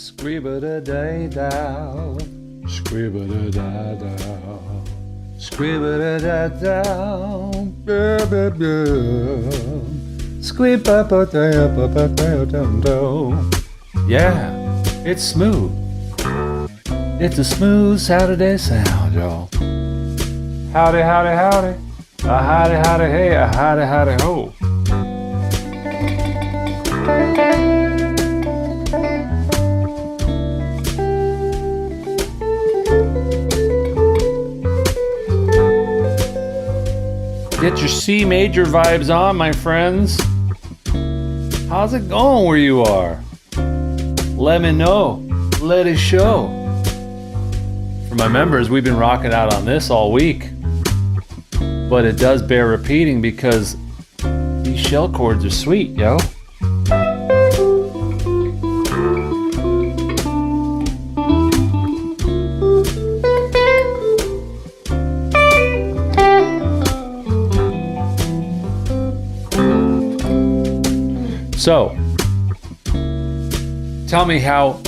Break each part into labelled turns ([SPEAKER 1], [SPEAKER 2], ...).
[SPEAKER 1] Scribba-da-day-dow, scribba-da-da-dow, scribba-da-da-dow, squib-ba-ba-da-ba-ba-da-da-dow. Yeah, it's smooth. It's a smooth Saturday sound, y'all. Howdy, howdy, howdy. A howdy, howdy, hey, a howdy, howdy, ho. Get your C major vibes on, my friends. How's it going where you are? Let me know. Let it show. For my members, we've been rocking out on this all week. But it does bear repeating because these shell chords are sweet, yo. So, tell me how's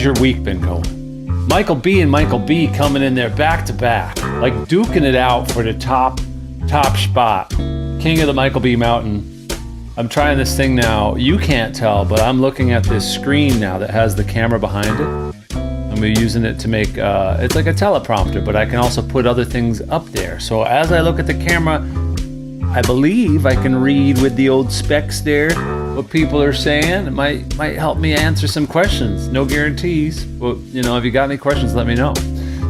[SPEAKER 1] your week been going? Michael B and Michael B coming in there back to back, like duking it out for the top spot. King of the Michael B Mountain. I'm trying this thing now. You can't tell, but I'm looking at this screen now that has the camera behind it. I'm using it to make, it's like a teleprompter, but I can also put other things up there. So as I look at the camera, I believe I can read with the old specs there what people are saying. It might help me answer some questions. No guarantees. Well, you know, if you got any questions, let me know.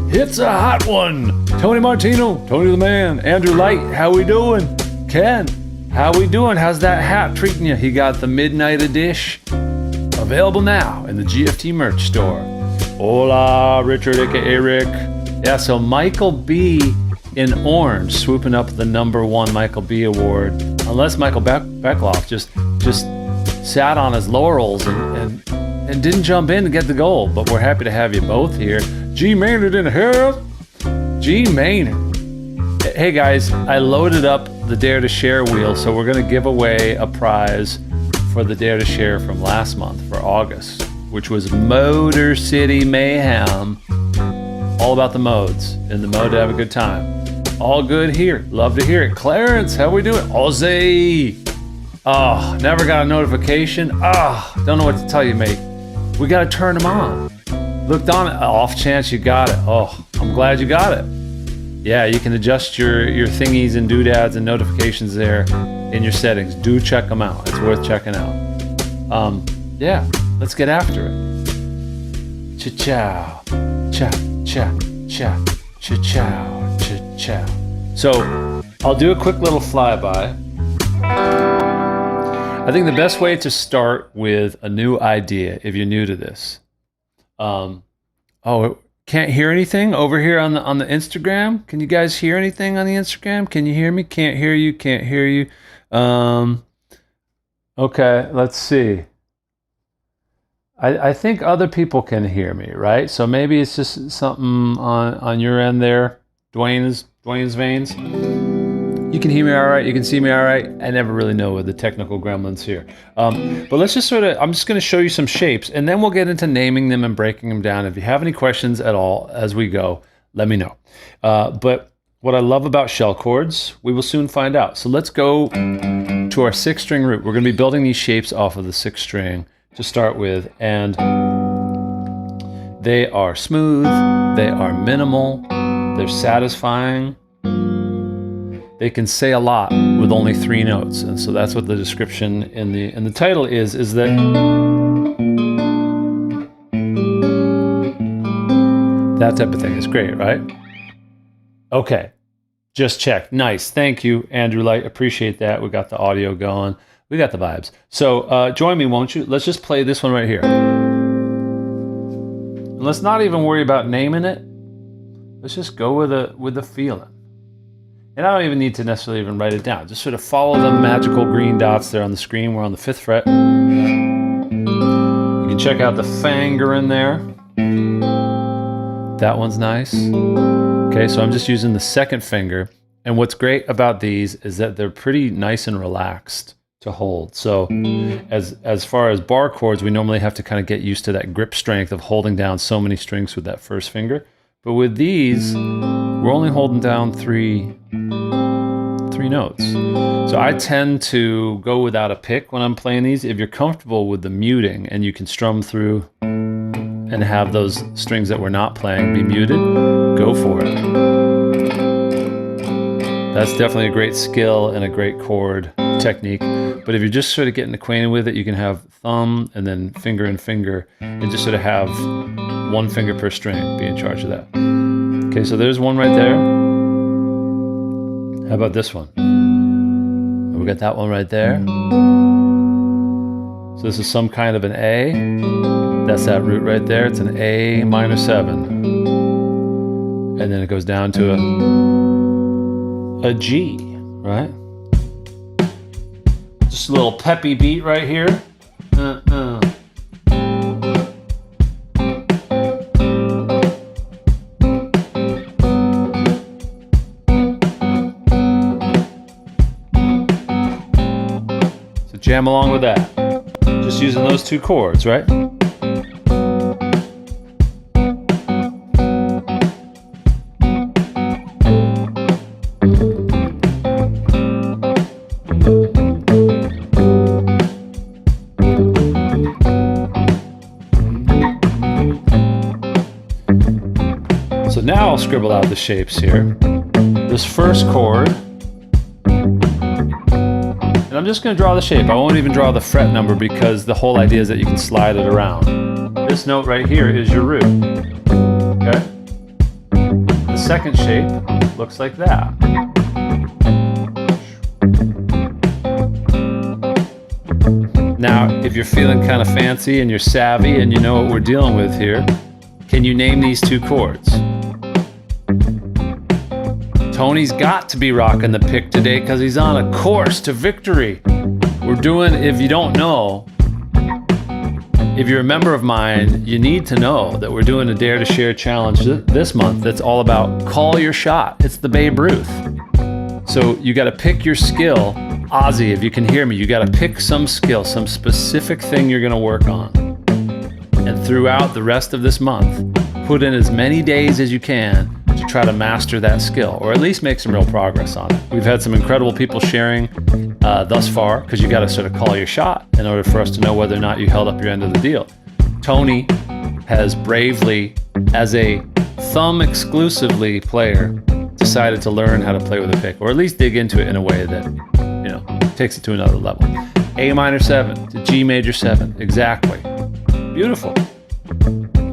[SPEAKER 1] It's a hot one. Tony Martino, Tony the Man, Andrew Light, how we doing? Ken, how we doing? How's that hat treating you? He got the Midnight Edition available now in the GFT merch store. Hola, Richard, aka Rick. Yeah, so Michael B in orange, swooping up the #1 Michael B award. Unless Michael Beckloff just sat on his laurels and didn't jump in to get the gold. But we're happy to have you both here. G Maynard in here. G Maynard. Hey guys, I loaded up the Dare to Share wheel, so we're gonna give away a prize for the Dare to Share from last month for August, which was Motor City Mayhem. All about the modes, in the mode to have a good time. All good here. Love to hear it. Clarence, how we doing? Ozzy. Oh, never got a notification. Oh, don't know what to tell you, mate. We got to turn them on. Looked on it. Off chance you got it. Oh, I'm glad you got it. Yeah, you can adjust your thingies and doodads and notifications there in your settings. Do check them out. It's worth checking out. Yeah, let's get after it. Cha-chow. Cha, cha, cha, cha-chow. Cha. So I'll do a quick little flyby. I think the best way to start with a new idea, if you're new to this, can't hear anything over here on the Instagram. Can you guys hear anything on the Instagram? Can you hear me? Can't hear you. Can't hear you. Okay, let's see. I think other people can hear me, right? So maybe it's just something on your end there. Dwayne's veins. You can hear me all right. You can see me all right. I never really know with the technical gremlins here. But let's just I'm just going to show you some shapes, and then we'll get into naming them and breaking them down. If you have any questions at all as we go, let me know. But what I love about shell chords, we will soon find out. So let's go to our 6-string root. We're going to be building these shapes off of the 6th string to start with, and they are smooth, they are minimal, they're satisfying. They can say a lot with only 3 notes, and so that's what the description in the title is that that type of thing is great, right? Okay, just check. Nice, thank you, Andrew Light. Appreciate that. We got the audio going. We got the vibes. So join me, won't you? Let's just play this one right here. And let's not even worry about naming it. Let's just go with a feeling. And I don't even need to necessarily even write it down. Just sort of follow the magical green dots there on the screen. We're on the 5th fret. You can check out the finger in there. That one's nice. Okay, so I'm just using the 2nd finger. And what's great about these is that they're pretty nice and relaxed. to hold. So as far as bar chords, we normally have to kind of get used to that grip strength of holding down so many strings with that first finger. But with these, we're only holding down three notes. So I tend to go without a pick when I'm playing these. If you're comfortable with the muting and you can strum through and have those strings that we're not playing be muted, go for it. That's definitely a great skill and a great chord technique. But if you're just sort of getting acquainted with it, you can have thumb and then finger and finger, and just sort of have one finger per string be in charge of that. Okay, so there's one right there. How about this one? We got that one right there. So this is some kind of an A. That's that root right there. It's an A minor 7. And then it goes down to a G, right? Just a little peppy beat right here. So jam along with that. Just using those two chords, right? So now I'll scribble out the shapes here. This first chord, and I'm just going to draw the shape. I won't even draw the fret number because the whole idea is that you can slide it around. This note right here is your root. Okay? The second shape looks like that. Now, if you're feeling kind of fancy and you're savvy and you know what we're dealing with here, can you name these two chords? Tony's got to be rocking the pick today because he's on a course to victory. We're doing, if you don't know, if you're a member of mine, you need to know that we're doing a Dare to Share challenge this month that's all about call your shot. It's the Babe Ruth. So you got to pick your skill. Ozzy, if you can hear me, you got to pick some skill, some specific thing you're going to work on. And throughout the rest of this month, put in as many days as you can to try to master that skill, or at least make some real progress on it. We've had some incredible people sharing thus far, because you got to sort of call your shot in order for us to know whether or not you held up your end of the deal. Tony has bravely, as a thumb exclusively player, decided to learn how to play with a pick, or at least dig into it in a way that, you know, takes it to another level. A minor 7 to G major 7, exactly. Beautiful.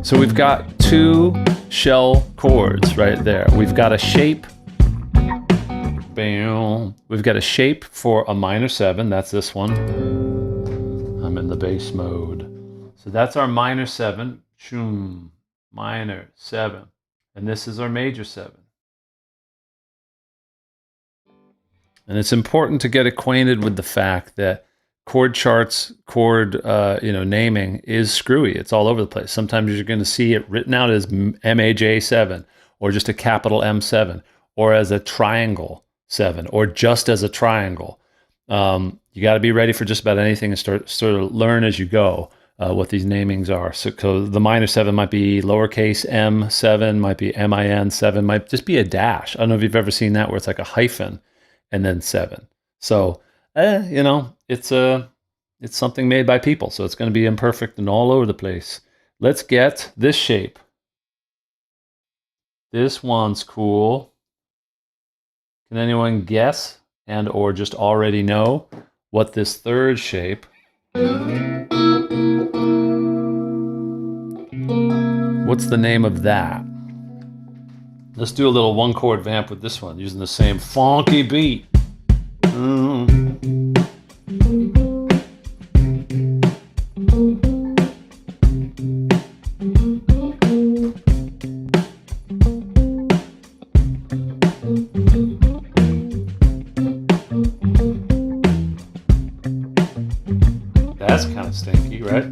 [SPEAKER 1] So we've got two shell chords right there. We've got a shape. Bam. We've got a shape for a minor 7. That's this one. I'm in the bass mode. So that's our minor 7. Shoom. Minor 7. And this is our major 7. And it's important to get acquainted with the fact that chord charts, chord naming is screwy. It's all over the place. Sometimes you're going to see it written out as MAJ7, or just a capital M7, or as a triangle 7, or just as a triangle. You got to be ready for just about anything and sort of learn as you go what these namings are. So the minor 7 might be lowercase m7, might be min7, might just be a dash. I don't know if you've ever seen that where it's like a hyphen and then 7. So it's something made by people, so it's going to be imperfect and all over the place. Let's get this shape. This one's cool. Can anyone guess and or just already know what this third shape? What's the name of that? Let's do a little one chord vamp with this one using the same funky beat. That's kind of stinky, right?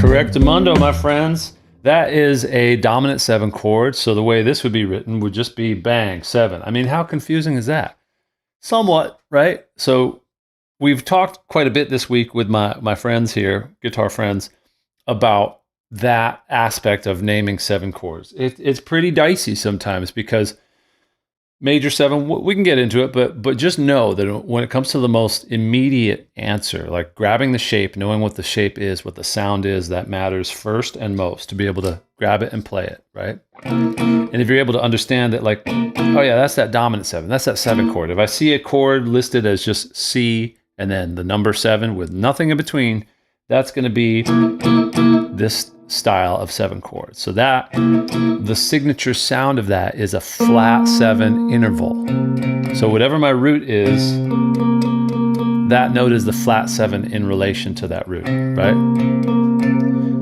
[SPEAKER 1] Correctamundo, my friends. That is a dominant 7 chord. So the way this would be written would just be bang, 7. I mean, how confusing is that? Somewhat, right? So we've talked quite a bit this week with my friends here, guitar friends, about that aspect of naming 7 chords. It's pretty dicey sometimes because major 7, we can get into it, but just know that when it comes to the most immediate answer, like grabbing the shape, knowing what the shape is, what the sound is, that matters first and most, to be able to grab it and play it, right? And if you're able to understand that, like, oh yeah, that's that dominant 7, that's that 7 chord. If I see a chord listed as just C and then the number 7 with nothing in between, that's going to be this style of 7 chords. So that, the signature sound of that is a flat 7 interval. So whatever my root is, that note is the flat 7 in relation to that root, right?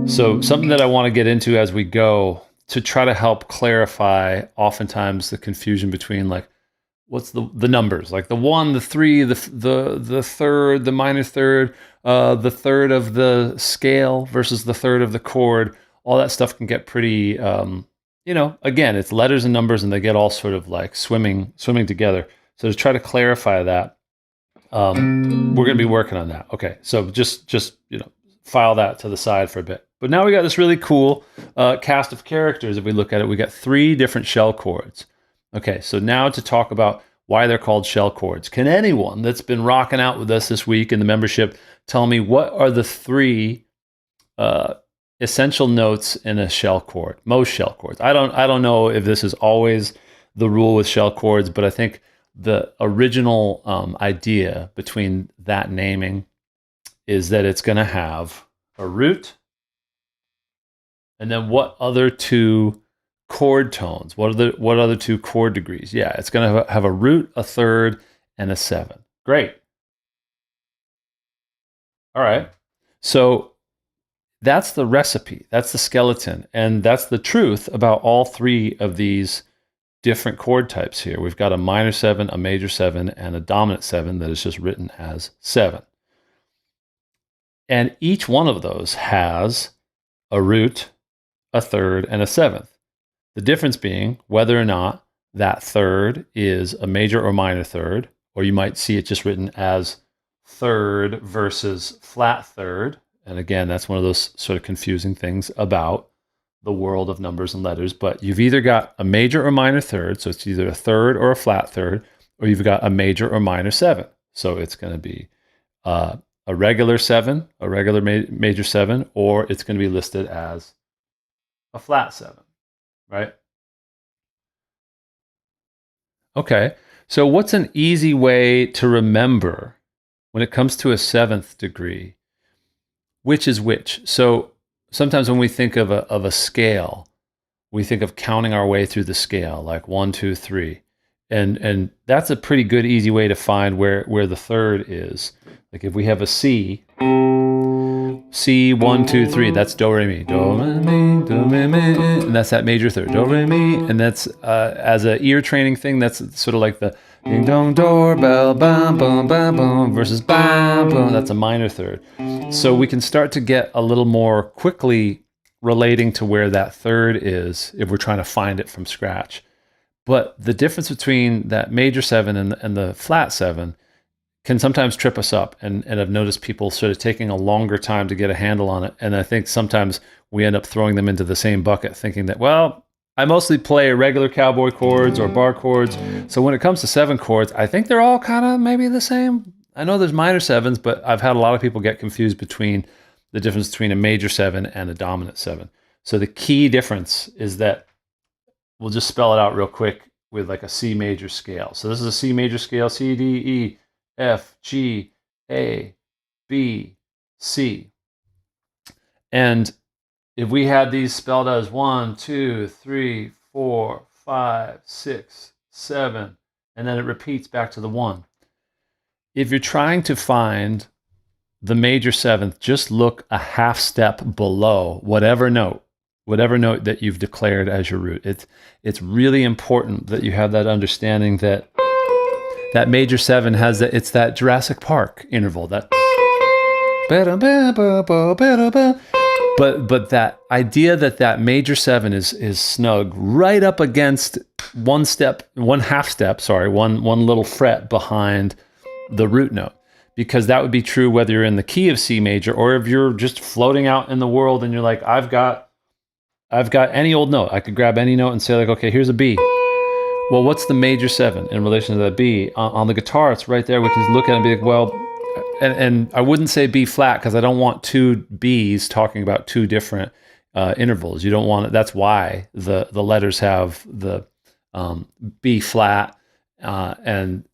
[SPEAKER 1] So something that I want to get into as we go to try to help clarify oftentimes the confusion between, like, what's the numbers, like the 1, the 3, the third, the minor third, the third of the scale versus the third of the chord. All that stuff can get pretty, again, it's letters and numbers, and they get all sort of like swimming together. So to try to clarify that, we're going to be working on that. Okay, so just file that to the side for a bit. But now we got this really cool cast of characters. If we look at it, we got 3 different shell chords. Okay, so now to talk about why they're called shell chords. Can anyone that's been rocking out with us this week in the membership tell me what are the 3 essential notes in a shell chord? Most shell chords. I don't know if this is always the rule with shell chords, but I think the original idea between that naming is that it's going to have a root, and then what other 2 chord tones? What other 2 chord degrees? Yeah, it's going to have a root, a third, and a 7. Great. All right. So that's the recipe. That's the skeleton. And that's the truth about all 3 of these different chord types here. We've got a minor 7, a major 7, and a dominant 7 that is just written as 7. And each one of those has a root, a third, and a 7th. The difference being whether or not that third is a major or minor third, or you might see it just written as third versus flat third. And again, that's one of those sort of confusing things about the world of numbers and letters. But you've either got a major or minor third, so it's either a third or a flat third, or you've got a major or minor 7. So it's going to be a regular 7, a regular major 7, or it's going to be listed as a flat 7. Right? Okay, so what's an easy way to remember when it comes to a 7th degree, which is which? So sometimes when we think of a scale, we think of counting our way through the scale, like 1, 2, 3. And that's a pretty good, easy way to find where the third is. Like if we have a C, 1, 2, 3, that's do, re, mi, and that's that major third, do, re, mi, and that's as a ear training thing, that's sort of like the ding dong doorbell, bam, boom, bam, boom, versus bam, boom, that's a minor third. So we can start to get a little more quickly relating to where that third is if we're trying to find it from scratch. But the difference between that major 7 and the flat 7 can sometimes trip us up, and I've noticed people sort of taking a longer time to get a handle on it. And I think sometimes we end up throwing them into the same bucket, thinking that, well, I mostly play regular cowboy chords or bar chords. So when it comes to 7 chords, I think they're all kind of maybe the same. I know there's minor 7s, but I've had a lot of people get confused between the difference between a major 7 and a dominant 7. So the key difference is that we'll just spell it out real quick with like a C major scale. So this is a C major scale, C, D, E, F, G, A, B, C. And if we had these spelled as 1, 2, 3, 4, 5, 6, 7, and then it repeats back to the 1. If you're trying to find the major 7th, just look a half step below whatever note that you've declared as your root. It's really important that you have that understanding that that major 7 has that, it's that Jurassic Park interval, that but that idea that major 7 is snug right up against one little fret behind the root note, because that would be true whether you're in the key of C major or if you're just floating out in the world and you're like, I've got any old note. I could grab any note and say like, okay, here's a B. Well, what's the major 7 in relation to that B? On the guitar, it's right there. We can just look at it and be like, well, and I wouldn't say B flat because I don't want two Bs talking about two different intervals. You don't want it. That's why the letters have the B flat and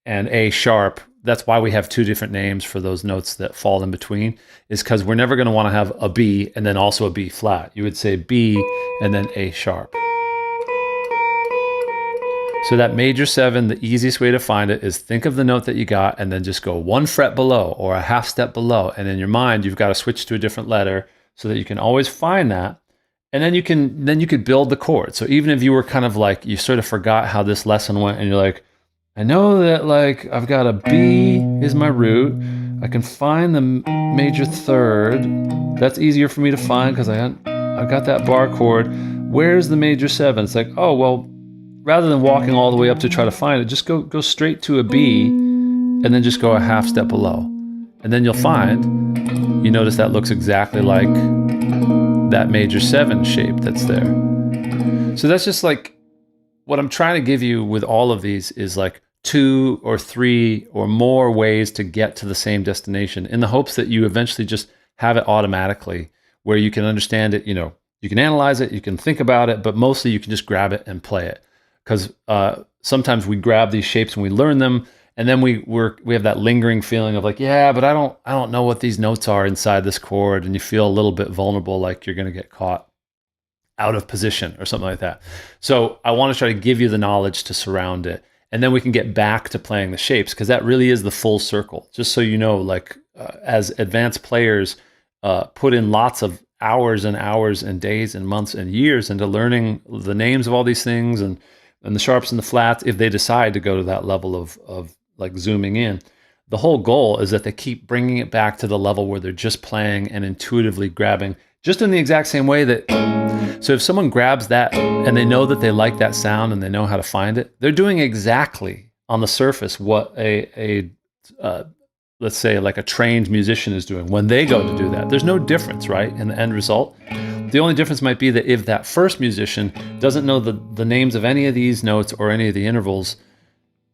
[SPEAKER 1] A sharp. That's why we have two different names for those notes that fall in between, is because we're never going to want to have a B and then also a B flat. You would say B and then A sharp. So that major 7, the easiest way to find it is think of the note that you got and then just go one fret below or a half step below. And in your mind, you've got to switch to a different letter so that you can always find that. And then you could build the chord. So even if you were kind of like, you sort of forgot how this lesson went and you're like, I know that like I've got a B is my root. I can find the major 3rd. That's easier for me to find because I've got that bar chord. Where's the major 7? It's like, oh, well, rather than walking all the way up to try to find it, just go straight to a B and then just go a half step below. And then you'll find, you notice that looks exactly like that major 7 shape that's there. So that's just like, what I'm trying to give you with all of these is like 2 or 3 or more ways to get to the same destination in the hopes that you eventually just have it automatically where you can understand it, you can analyze it, you can think about it, but mostly you can just grab it and play it. Because sometimes we grab these shapes and we learn them, and then we have that lingering feeling of like, yeah, but I don't know what these notes are inside this chord, and you feel a little bit vulnerable, like you're going to get caught out of position or something like that. So I want to try to give you the knowledge to surround it, and then we can get back to playing the shapes, because that really is the full circle. Just so you know, like as advanced players put in lots of hours and hours and days and months and years into learning the names of all these things and the sharps and the flats, if they decide to go to that level of like zooming in. The whole goal is that they keep bringing it back to the level where they're just playing and intuitively grabbing, just in the exact same way that, so if someone grabs that and they know that they like that sound and they know how to find it, they're doing exactly on the surface what a let's say like a trained musician is doing when they go to do that. There's no difference, right, in the end result. The only difference might be that if that first musician doesn't know the names of any of these notes or any of the intervals,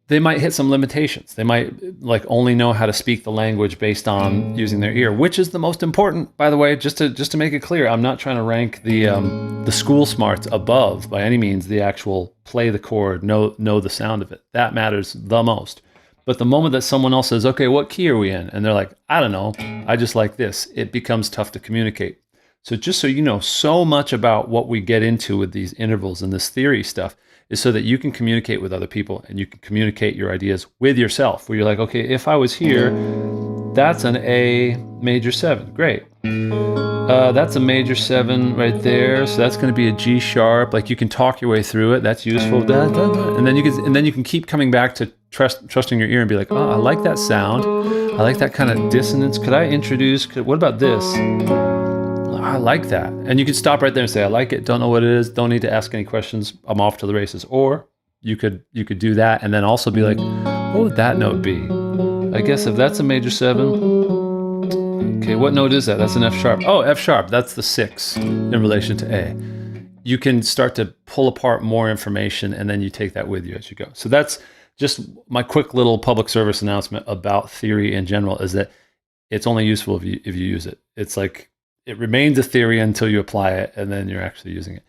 [SPEAKER 1] they might hit some limitations. They might like only know how to speak the language based on using their ear, which is the most important, by the way, just to make it clear. I'm not trying to rank the school smarts above by any means the actual play the chord, know the sound of it. That matters the most. But the moment that someone else says, okay, what key are we in? And they're like, I don't know, I just like this, it becomes tough to communicate. So just so you know, so much about what we get into with these intervals and this theory stuff is so that you can communicate with other people and you can communicate your ideas with yourself, where you're like, okay, if I was here, that's an A major 7, great. That's a major 7 right there, so that's going to be a G sharp. Like you can talk your way through it. That's useful. And then you can keep coming back to trusting your ear and be like, oh, I like that sound. I like that kind of dissonance. Could I introduce? What about this? I like that. And you could stop right there and say, I like it. Don't know what it is. Don't need to ask any questions. I'm off to the races. Or you could do that and then also be like, what would that note be? I guess if that's a major 7. Okay, what note is that? That's an F sharp. Oh, F sharp. That's the 6 in relation to A. You can start to pull apart more information and then you take that with you as you go. So that's just my quick little public service announcement about theory in general, is that it's only useful if you use it. It's like, it remains a theory until you apply it, and then you're actually using it.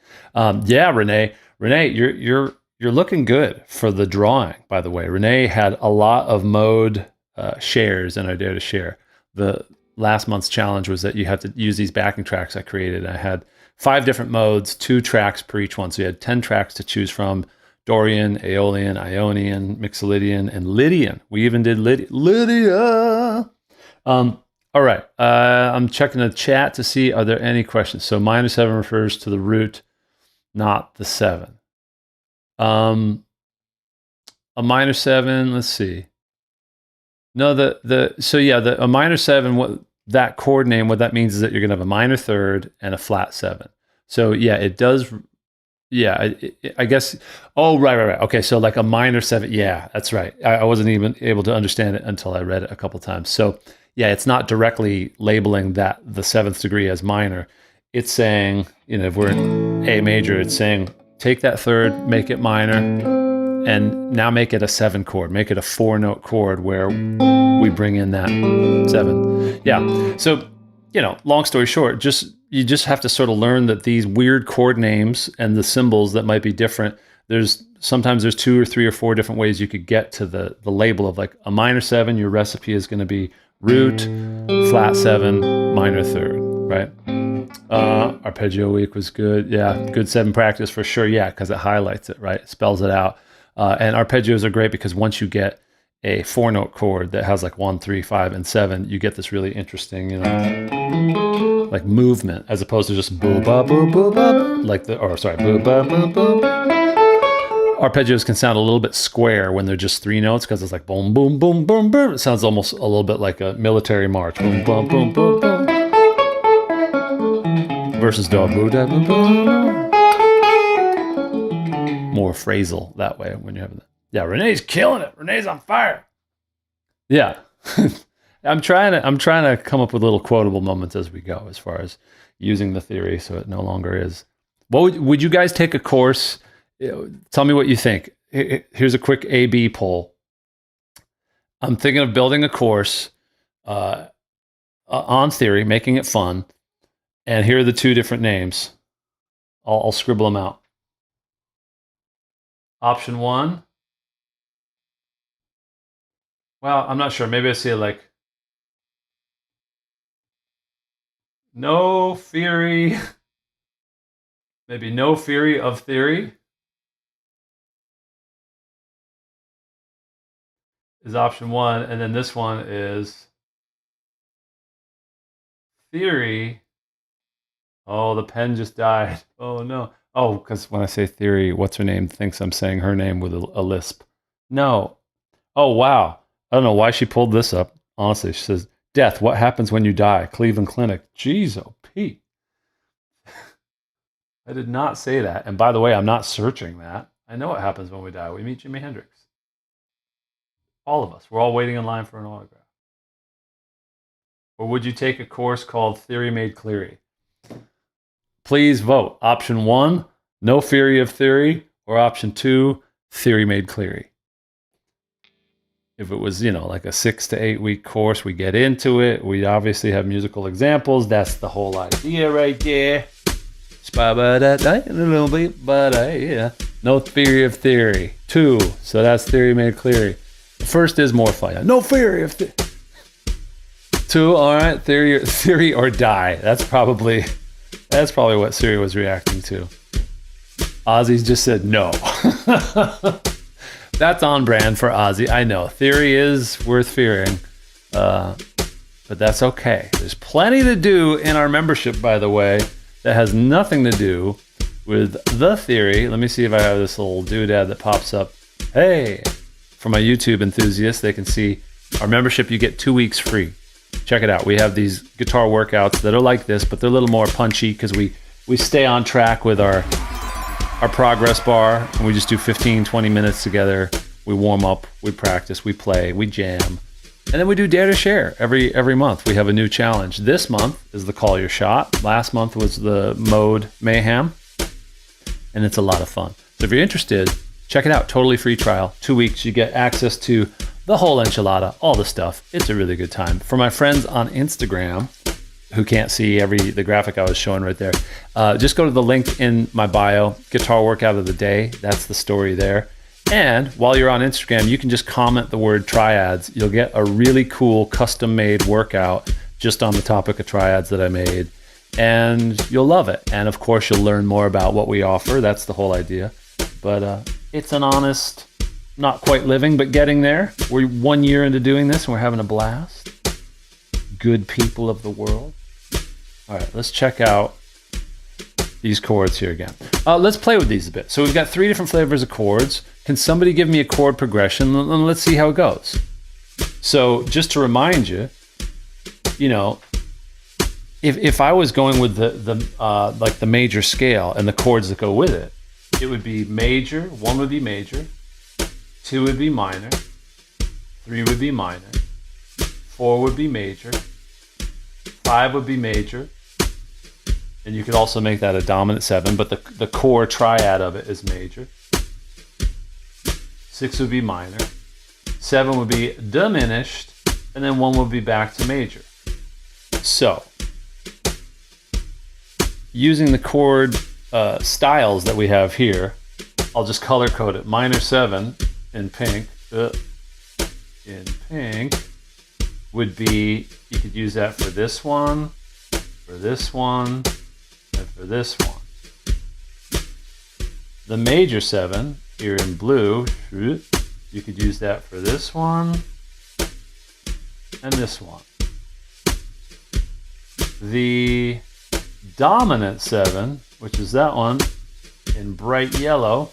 [SPEAKER 1] Yeah, Renee, you're looking good for the drawing. By the way, Renee had a lot of mode shares in our Dare to Share. The last month's challenge was that you had to use these backing tracks I created. I had 5 different modes, 2 tracks per each one, so you had 10 tracks to choose from: Dorian, Aeolian, Ionian, Mixolydian, and Lydian. We even did Lydia. All right, I'm checking the chat to see, are there any questions? So minor 7 refers to the root, not the 7. A minor 7, let's see. No, a minor 7, that chord name, what that means is that you're going to have a minor third and a flat 7. So yeah, it does. Yeah, I guess. Oh, right. Okay, so like a minor 7. Yeah, that's right. I wasn't even able to understand it until I read it a couple times. So yeah, it's not directly labeling that the 7th degree as minor. It's saying, if we're in A major, it's saying take that third, make it minor, and now make it a 7 chord. Make it a 4-note chord where we bring in that 7. Yeah. So, long story short, you just have to sort of learn that these weird chord names and the symbols that might be different. Sometimes there's 2 or 3 or 4 different ways you could get to the label of like a minor 7. Your recipe is going to be root, flat 7, minor third, right? Arpeggio week was good. Yeah, good 7 practice for sure. Yeah, because it highlights it, right? It spells it out. And arpeggios are great because once you get a 4-note chord that has like 1, 3, 5, and 7, you get this really interesting, like movement as opposed to just boo ba boo boo ba, boo ba boo boo. Arpeggios can sound a little bit square when they're just 3 notes because it's like boom boom boom boom boom. It sounds almost a little bit like a military march. Boom boom boom boom boom. Versus do boo da boo boo. More phrasal that way when you're having that. Yeah, Renee's killing it. Renee's on fire. Yeah. I'm trying to come up with little quotable moments as we go as far as using the theory so it no longer is. Would you guys take a course? Tell me what you think. Here's a quick A/B poll. I'm thinking of building a course on theory, making it fun. And here are the 2 different names. I'll scribble them out. Option 1. Well, I'm not sure. Maybe I see it like no theory. Maybe no theory of theory is option 1. And then this one is theory. Oh, the pen just died. Oh, no. Oh, because when I say theory, what's her name thinks I'm saying her name with a lisp. No. Oh, wow. I don't know why she pulled this up. Honestly, she says, death, what happens when you die? Cleveland Clinic. Jeez, oh, Pete. I did not say that. And by the way, I'm not searching that. I know what happens when we die. We meet Jimi Hendrix. All of us. We're all waiting in line for an autograph. Or would you take a course called Theory Made Cleary? Please vote. Option 1, no theory of theory, or option 2, Theory Made Cleary. If it was, like a 6 to 8 week course, we get into it. We obviously have musical examples. That's the whole idea right there. A little bit, but yeah. No theory of theory. 2, so that's Theory Made Cleary. The first is more fun. No theory of theory. 2, all right, theory or die. That's probably what Siri was reacting to. Ozzy's just said no. That's on brand for Ozzy. I know. Theory is worth fearing. But that's okay. There's plenty to do in our membership, by the way, that has nothing to do with the theory. Let me see if I have this little doodad that pops up. Hey, for my YouTube enthusiasts, they can see our membership. You get 2 weeks free. Check it out. We have these guitar workouts that are like this, but they're a little more punchy because we stay on track with our progress bar, and we just do 15, 20 minutes together. We warm up, we practice, we play, we jam, and then we do Dare to Share every month. We have a new challenge. This month is the Call Your Shot. Last month was the Mode Mayhem, and it's a lot of fun. So if you're interested, check it out. Totally free trial. 2 weeks. You get access to the whole enchilada, all the stuff. It's a really good time. For my friends on Instagram who can't see the graphic I was showing right there, just go to the link in my bio, Guitar Workout of the Day. That's the story there. And while you're on Instagram, you can just comment the word triads. You'll get a really cool custom-made workout just on the topic of triads that I made. And you'll love it. And of course, you'll learn more about what we offer. That's the whole idea. But it's an honest, not quite living, but getting there. We're 1 year into doing this, and we're having a blast. Good people of the world. All right, let's check out these chords here again. Let's play with these a bit. So we've got 3 different flavors of chords. Can somebody give me a chord progression? And let's see how it goes. So just to remind you, if I was going with like the major scale and the chords that go with it, it would be major. 1 would be major, 2 would be minor, 3 would be minor, 4 would be major, 5 would be major, and you could also make that a dominant 7, but the core triad of it is major. 6 would be minor, 7 would be diminished, and then 1 would be back to major. So, using the chord styles that we have here, I'll just color code it. Minor 7 in pink, would be, you could use that for this one, and for this one. The major 7 here in blue, you could use that for this one and this one. The dominant 7, which is that one in bright yellow,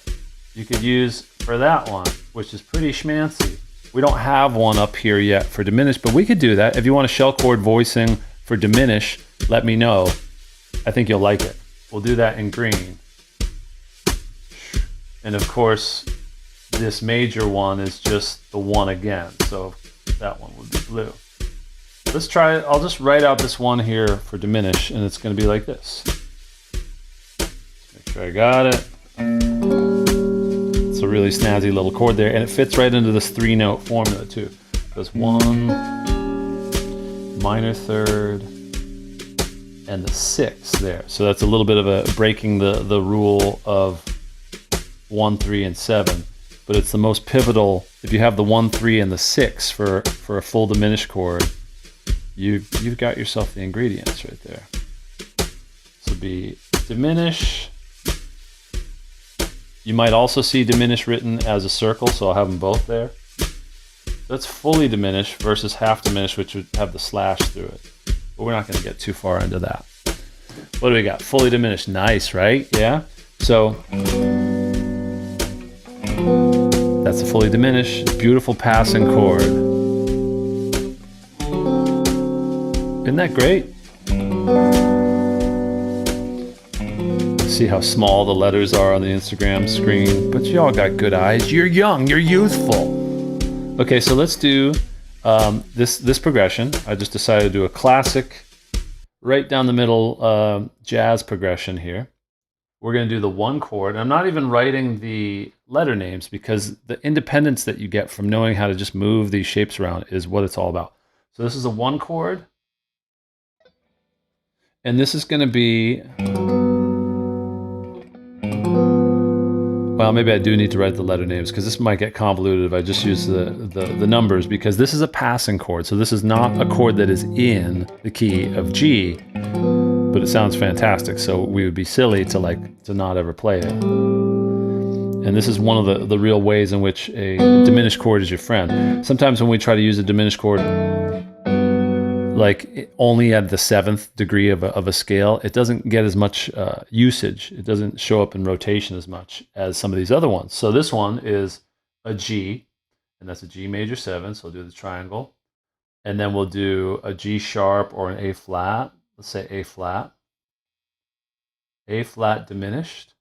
[SPEAKER 1] you could use for that one, which is pretty schmancy. We don't have one up here yet for diminish, but we could do that. If you want a shell chord voicing for diminish, let me know. I think you'll like it. We'll do that in green. And of course, this major one is just the 1 again, so that one would be blue. Let's try it. I'll just write out this one here for diminish, and it's going to be like this. Make sure I got it. It's a really snazzy little chord there, and it fits right into this 3-note formula too. It goes 1, minor 3rd, and the 6 there. So that's a little bit of a breaking the rule of 1, 3, and 7. But it's the most pivotal. If you have the 1, 3, and the 6 for a full diminished chord, you've got yourself the ingredients right there. So be diminish. You might also see diminish written as a circle, so I'll have them both there. That's fully diminished versus half diminished, which would have the slash through it. But we're not going to get too far into that. What do we got? Fully diminished. Nice, right? Yeah? So that's a fully diminished, beautiful passing chord. Isn't that great? See how small the letters are on the Instagram screen, but you all got good eyes. You're young, you're youthful. Okay, so let's do this progression. I just decided to do a classic, right down the middle jazz progression here. We're going to do the 1 chord. I'm not even writing the letter names because the independence that you get from knowing how to just move these shapes around is what it's all about. So this is a 1 chord. And this is going to be, well, maybe I do need to write the letter names because this might get convoluted if I just use the numbers, because this is a passing chord. So this is not a chord that is in the key of G, but it sounds fantastic. So we would be silly to not ever play it. And this is one of the real ways in which a diminished chord is your friend. Sometimes when we try to use a diminished chord, like only at the 7th degree of a scale, it doesn't get as much usage. It doesn't show up in rotation as much as some of these other ones. So this one is a G, and that's a G major 7. So we'll do the triangle. And then we'll do a G sharp or an A flat. Let's say A flat diminished,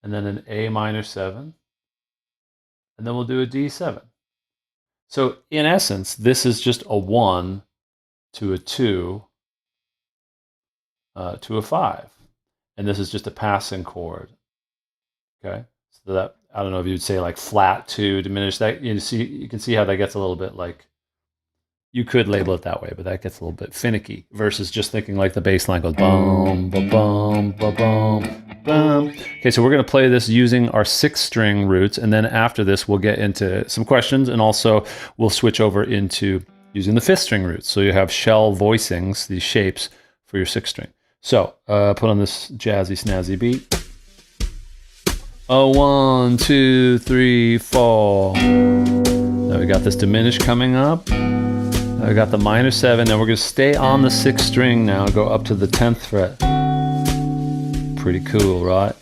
[SPEAKER 1] and then an A minor 7. And then we'll do a D7. So in essence, this is just a 1 to a 2 to a 5, and this is just a passing chord. Okay, so that, I don't know if you'd say like flat 2 diminished. That you can see how that gets a little bit like, you could label it that way, but that gets a little bit finicky versus just thinking like the bass line goes bum ba bum ba bum bum. Okay, so we're going to play this using our 6-string roots, and then after this we'll get into some questions, and also we'll switch over into using the 5th-string roots. So you have shell voicings, these shapes, for your 6th-string. So put on this jazzy, snazzy beat. 1, 2, 3, 4. Now we got this diminished coming up. I got the minor 7. Now we're going to stay on the 6th string now, go up to the 10th fret. Pretty cool, right?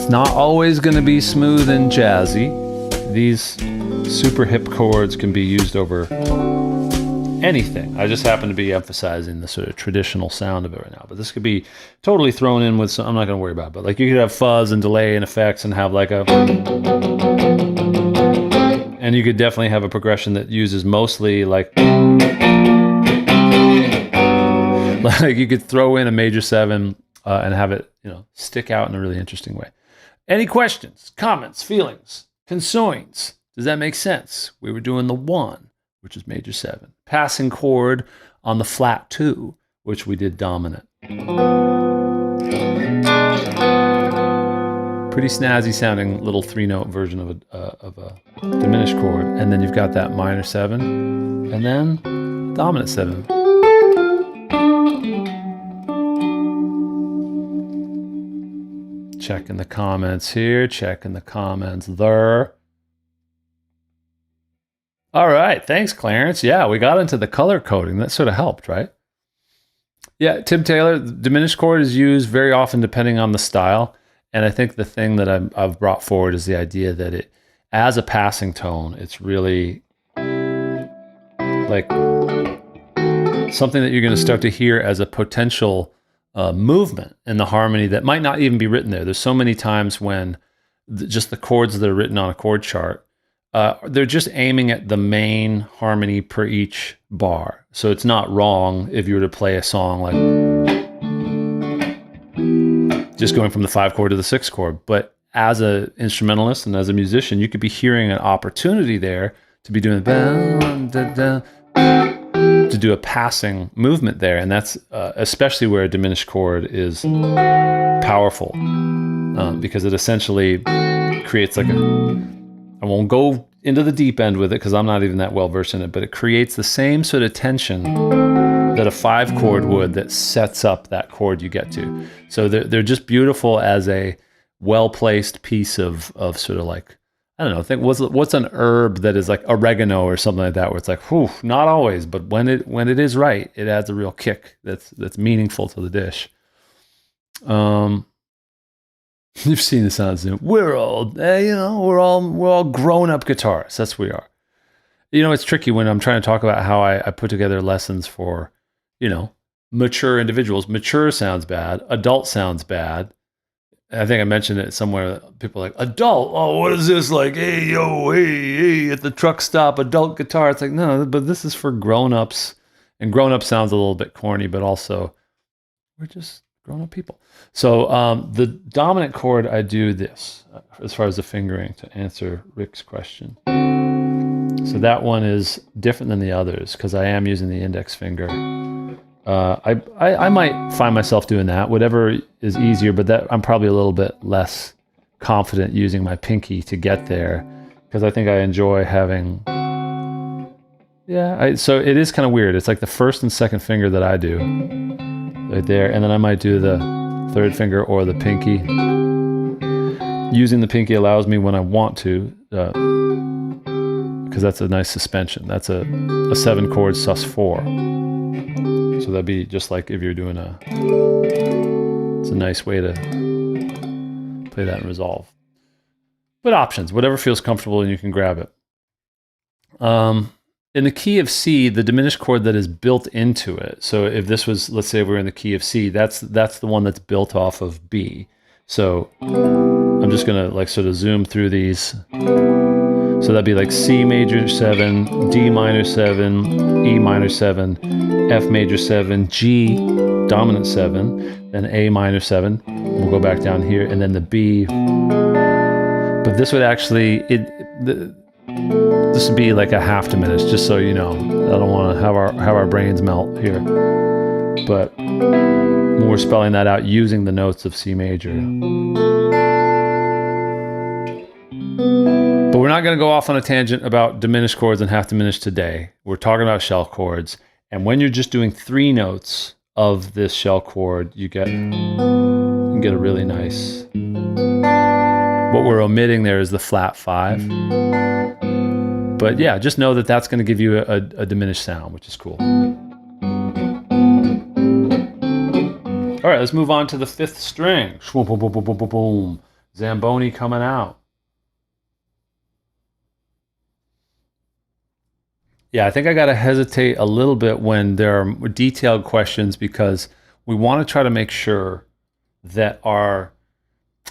[SPEAKER 1] It's not always going to be smooth and jazzy. These super hip chords can be used over anything. I just happen to be emphasizing the sort of traditional sound of it right now, but this could be totally thrown in with some, I'm not going to worry about it, but like you could have fuzz and delay and effects and have like a, and you could definitely have a progression that uses mostly like you could throw in a major 7 and have it, you know, stick out in a really interesting way. Any questions, comments, feelings, concerns? Does that make sense? We were doing the 1, which is major 7. Passing chord on the flat 2, which we did dominant. Pretty snazzy sounding little 3-note version of a diminished chord. And then you've got that minor 7 and then dominant 7. Checking the comments here, checking the comments there. All right, thanks, Clarence. Yeah, we got into the color coding. That sort of helped, right? Yeah, Tim Taylor, diminished chord is used very often depending on the style. And I think the thing that I've brought forward is the idea that it, as a passing tone, it's really like something that you're going to start to hear as a potential movement in the harmony that might not even be written there. There's so many times when just the chords that are written on a chord chart, they're just aiming at the main harmony per each bar. So it's not wrong if you were to play a song like just going from the 5 chord to the 6 chord. But as an instrumentalist and as a musician, you could be hearing an opportunity there to be doing to do a passing movement there. And that's especially where a diminished chord is powerful because it essentially creates like a, I won't go into the deep end with it because I'm not even that well versed in it, but it creates the same sort of tension that a 5 chord would that sets up that chord you get to. So they're just beautiful as a well-placed piece of sort of like, I don't know, think what's an herb that is like oregano or something like that, where it's like, whew, not always, but when it is right, it adds a real kick that's meaningful to the dish. You've seen the sound Zoom. We're all, we're all grown-up guitarists. That's what we are. You know, it's tricky when I'm trying to talk about how I put together lessons for, mature individuals. Mature sounds bad. Adult sounds bad. I think I mentioned it somewhere. People are like, adult? Oh, what is this? Like, hey, at the truck stop, adult guitar. It's like, no, but this is for grown-ups. And grown-up sounds a little bit corny, but also we're just grown-up people. So the dominant chord, I do this as far as the fingering to answer Rick's question. So that one is different than the others because I am using the index finger. I might find myself doing that, whatever is easier, but that I'm probably a little bit less confident using my pinky to get there because I think I enjoy having, so it is kind of weird. It's like the first and second finger that I do right there, and then I might do the third finger or the pinky. Using the pinky allows me when I want to, because that's a nice suspension. That's a 7 chord sus4. So that'd be just like if you're doing it's a nice way to play that in resolve. But options, whatever feels comfortable and you can grab it. In the key of C, the diminished chord that is built into it. So if this was, let's say we're in the key of C, that's the one that's built off of B. So I'm just gonna like sort of zoom through these. So that'd be like C major 7, D minor 7, E minor 7, F major 7, G dominant 7, then A minor 7. We'll go back down here, and then the B. But this would actually, this would be like a half diminished, just so you know. I don't want to have our brains melt here. But when we're spelling that out using the notes of C major. But we're not going to go off on a tangent about diminished chords and half diminished today. We're talking about shell chords. And when you're just doing 3 notes of this shell chord, you can get a really nice. What we're omitting there is the flat 5. But yeah, just know that that's going to give you a diminished sound, which is cool. All right, let's move on to the 5th string. Boom, boom, boom, boom, boom, boom. Zamboni coming out. Yeah, I think I got to hesitate a little bit when there are detailed questions because we want to try to make sure that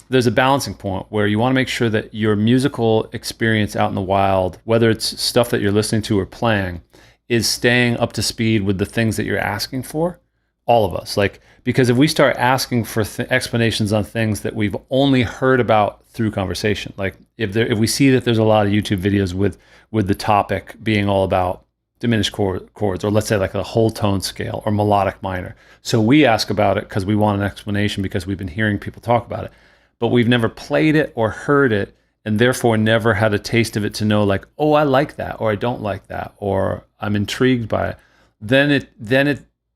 [SPEAKER 1] there's a balancing point where you want to make sure that your musical experience out in the wild, whether it's stuff that you're listening to or playing, is staying up to speed with the things that you're asking for. All of us, because if we start asking for explanations on things that we've only heard about through conversation, like if we see that there's a lot of YouTube videos with the topic being all about diminished chords, or let's say like a whole tone scale or melodic minor, so we ask about it because we want an explanation because we've been hearing people talk about it, but we've never played it or heard it, and therefore never had a taste of it to know like, oh, I like that, or I don't like that, or I'm intrigued by it. Then it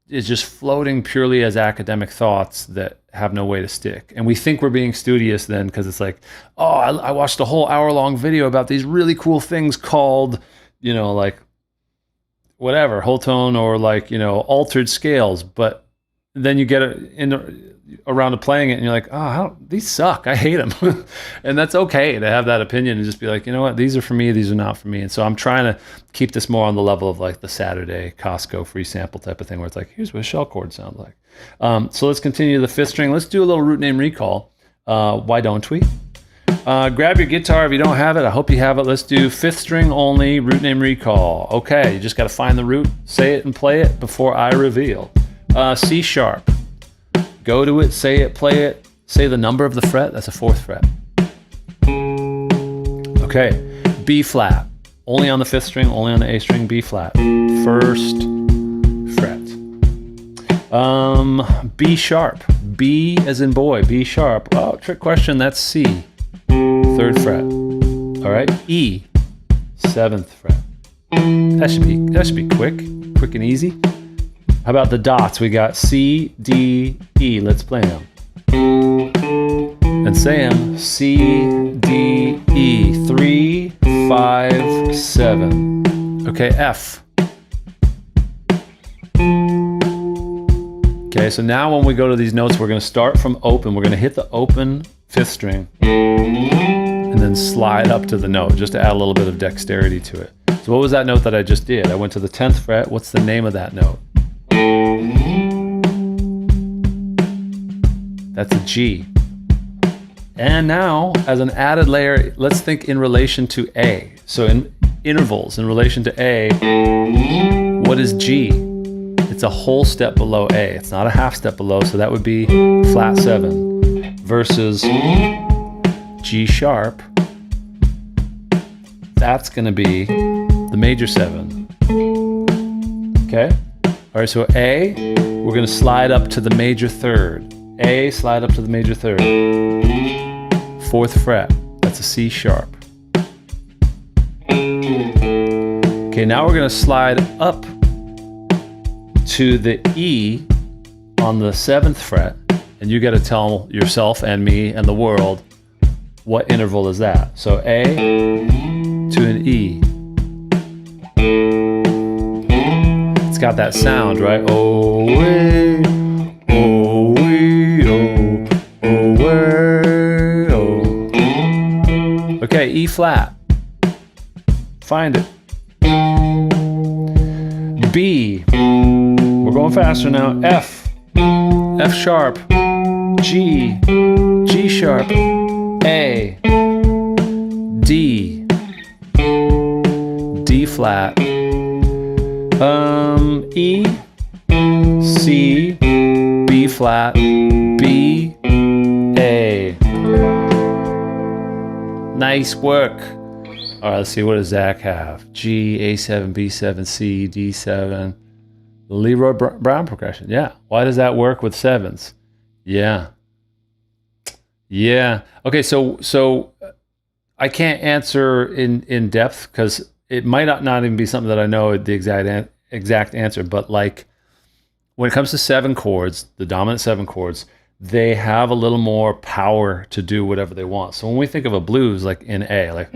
[SPEAKER 1] is just floating purely as academic thoughts that have no way to stick. And we think we're being studious then because it's like, oh, I watched a whole hour-long video about these really cool things called, like whatever, whole tone or like, altered scales. But then you get around to playing it and you're like, oh, these suck. I hate them. And that's okay to have that opinion and just be like, you know what, these are for me, these are not for me. And so I'm trying to keep this more on the level of like the Saturday Costco free sample type of thing where it's like, here's what a shell chord sounds like. So let's continue the fifth string. Let's do a little root name recall. Why don't we? Grab your guitar if you don't have it. I hope you have it. Let's do fifth string only, root name recall. Okay, you just got to find the root, say it and play it before I reveal. C sharp. Go to it, say it, play it, say the number of the fret, that's a 4th fret. Okay, B flat, only on the 5th string, only on the A string, B flat, 1st fret. B sharp, B as in boy, B sharp. Oh, trick question, that's C, 3rd fret. All right, E, 7th fret. That should be quick and easy. How about the dots? We got C, D, E. Let's play them. And say them. C, D, E. 3, 5, 7. Okay, F. Okay, so now when we go to these notes, we're going to start from open. We're going to hit the open 5th string and then slide up to the note just to add a little bit of dexterity to it. So what was that note that I just did? I went to the 10th fret. What's the name of that note? That's a G. And now, as an added layer, let's think in relation to A. So in intervals, in relation to A, what is G? It's a whole step below A. It's not a half step below, so that would be flat 7 versus G sharp. That's going to be the major 7. Okay? All right, so A, we're going to slide up to the major 3rd. A, slide up to the major 3rd. 4th fret, that's a C sharp. Okay, now we're going to slide up to the E on the 7th fret, and you got to tell yourself and me and the world what interval is that. So A to an E. It's got that sound, right? Oh, way, oh, way, oh, oh, way, oh. Okay, E flat. Find it. B. We're going faster now. F. F sharp. G. G sharp. A. D. D flat. E. C. B flat. B. A. Nice work. All right, let's see. What does Zach have? G, A7, B7, C, D7. The Leroy Brown progression. Yeah. Why does that work with 7s? Yeah. Yeah. Okay, so I can't answer in depth because it might not even be something that I know the exact answer, but like when it comes to 7 chords, the dominant 7 chords, they have a little more power to do whatever they want. So when we think of a blues like in A, like